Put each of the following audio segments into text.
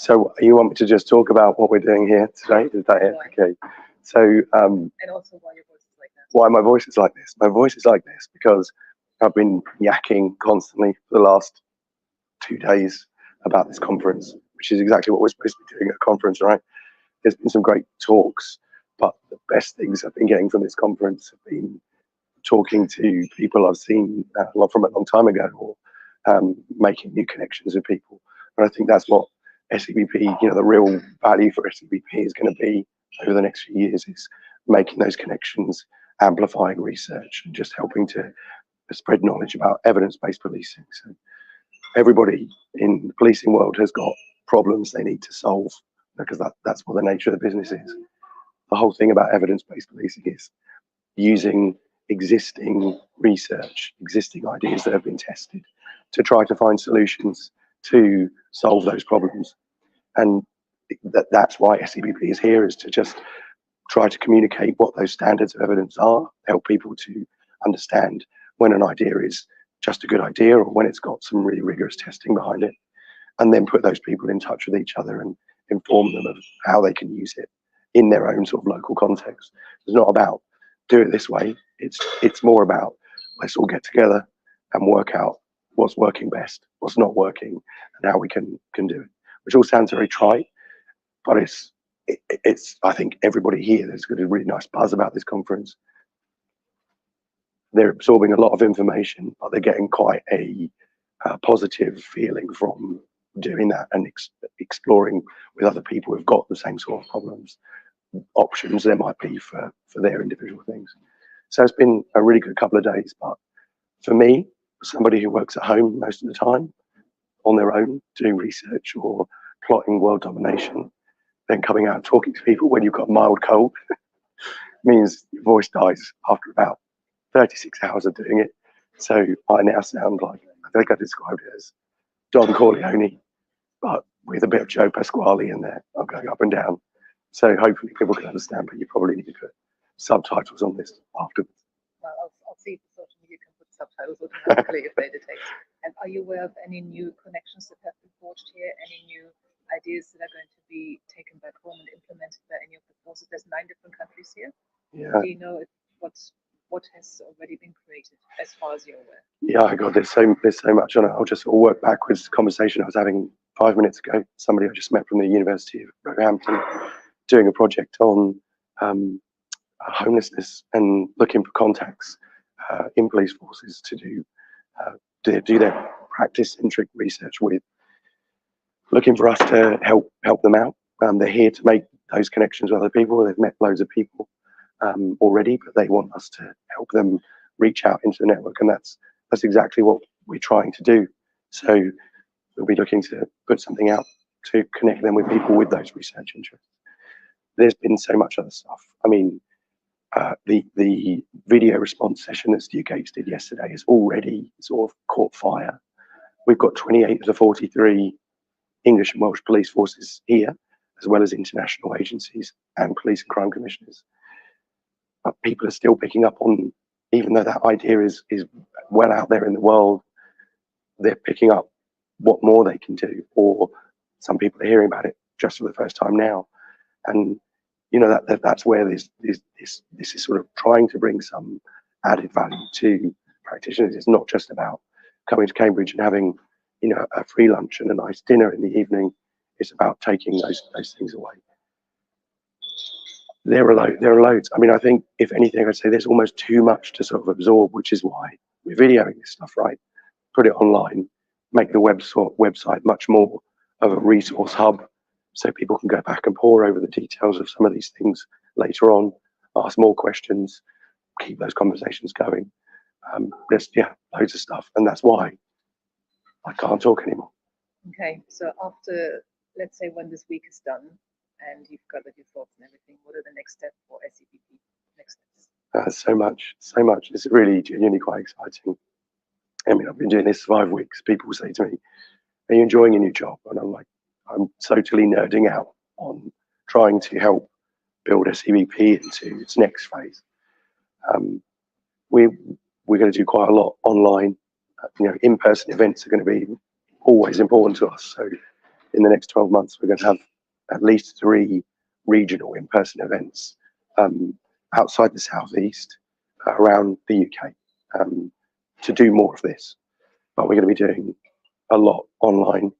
So you want me to just talk about what we're doing here today? Is that it? Okay. So And also why your voice is like that. why my voice is like this? My voice is like this because I've been yakking constantly for the last 2 days about this conference, which is exactly what we're supposed to be doing at a conference, right? There's been some great talks, but the best things I've been getting from this conference have been talking to people I've seen from a long time ago, or making new connections with people. And I think that's what SCBP, the real value for SCBP is going to be over the next few years, is making those connections, amplifying research, and just helping to spread knowledge about evidence-based policing. So everybody in the policing world has got problems they need to solve, because that's what the nature of the business is. The whole thing about evidence-based policing is using existing research, existing ideas that have been tested to try to find solutions to solve those problems. And that's why SCBP is here, is to just try to communicate what those standards of evidence are, help people to understand when an idea is just a good idea or when it's got some really rigorous testing behind it, and then put those people in touch with each other and inform them of how they can use it in their own sort of local context. It's not about do it this way. It's more about let's all get together and work out what's working best, what's not working, and how we can do it. Which all sounds very trite, but it's I think everybody here, there's got a really nice buzz about this conference. They're absorbing a lot of information, but they're getting quite a positive feeling from doing that and exploring with other people who've got the same sort of problems, options there might be for their individual things. So it's been a really good couple of days. But for me, somebody who works at home most of the time on their own, doing research or plotting world domination, then coming out and talking to people when you've got a mild cold means your voice dies after about 36 hours of doing it. So I now sound like, I think I described it as Don Corleone, but with a bit of Joe Pasquale in there. I'm going up and down. So hopefully people can understand, but you probably need to put subtitles on this afterwards. Well, I'll see if the social media can put subtitles automatically if they detect. And are you aware of any new connections that have been forged here? Any new ideas that are going to be taken back home and implemented by any of the forces? There's 9 different countries here. Yeah. Do you know what has already been created as far as you're aware? Yeah, God, there's so much on it. I'll just work backwards. Conversation I was having 5 minutes ago. Somebody I just met from the University of Roehampton, doing a project on homelessness and looking for contacts in police forces to do their practice-centric research with, looking for us to help them out. They're here to make those connections with other people. They've met loads of people already, but they want us to help them reach out into the network, and that's exactly what we're trying to do. So we'll be looking to put something out to connect them with people with those research interests. There's been so much other stuff. I mean, the video response session that Stu Gates did yesterday has already sort of caught fire. We've got 28 of the 43 English and Welsh police forces here, as well as international agencies and police and crime commissioners. But people are still picking up on, even though that idea is well out there in the world, they're picking up what more they can do, or some people are hearing about it just for the first time now. And that's where this is sort of trying to bring some added value to practitioners. It's not just about coming to Cambridge and having a free lunch and a nice dinner in the evening. It's about taking those things away. There are loads. I mean, I think if anything, I'd say there's almost too much to sort of absorb, which is why we're videoing this stuff, right? Put it online, make the website much more of a resource hub, so people can go back and pore over the details of some of these things later on, ask more questions, keep those conversations going. There's loads of stuff, and that's why I can't talk anymore. Okay, so after, let's say, when this week is done and you've gathered your thoughts and everything, what are the next steps for SCBP? Next steps? So much. It's really genuinely quite exciting. I mean, I've been doing this 5 weeks. People say to me, "Are you enjoying your new job?" And I'm like, I'm totally nerding out on trying to help build SCBP into its next phase. We're going to do quite a lot online. In-person events are going to be always important to us. So in the next 12 months, we're going to have at least 3 regional in-person events outside the southeast, around the UK, to do more of this. But we're going to be doing a lot online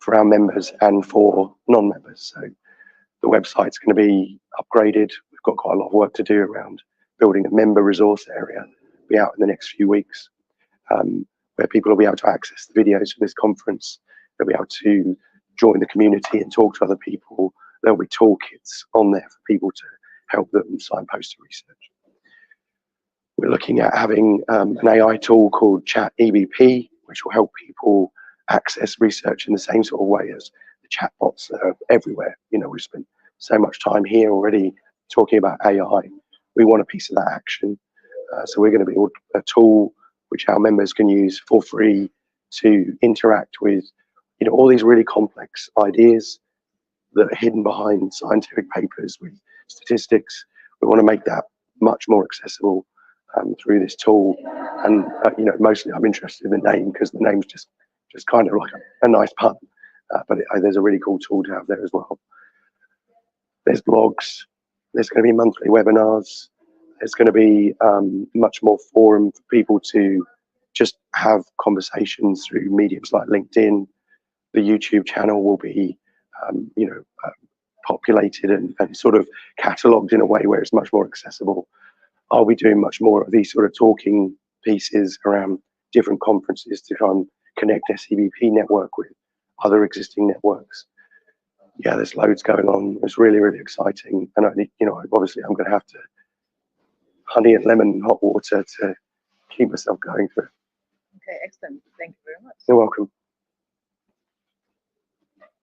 for our members and for non-members. So the website's going to be upgraded. We've got quite a lot of work to do around building a member resource area. Be out in the next few weeks, where people will be able to access the videos for this conference. They'll be able to join the community and talk to other people. There'll be toolkits on there for people to help them signpost to research. We're looking at having an AI tool called ChatEBP, which will help people access research in the same sort of way as the chatbots that are everywhere. You know, we've spent so much time here already talking about AI. We want a piece of that action. So we're going to build a tool which our members can use for free to interact with, you know, all these really complex ideas that are hidden behind scientific papers with statistics. We want to make that much more accessible through this tool. And you know, mostly I'm interested in the name because the name's just kind of like a nice pun, but there's a really cool tool to have there as well. There's blogs, there's going to be monthly webinars, there's going to be much more forum for people to just have conversations through mediums like LinkedIn. The YouTube channel will be you know, populated and sort of catalogued in a way where it's much more accessible. I'll be doing much more of these sort of talking pieces around different conferences to try and connect SEBP network with other existing networks. Yeah, there's loads going on. It's really, really exciting. And you know, obviously I'm going to have to honey and lemon hot water to keep myself going through. Okay, excellent. Thank you very much. You're welcome.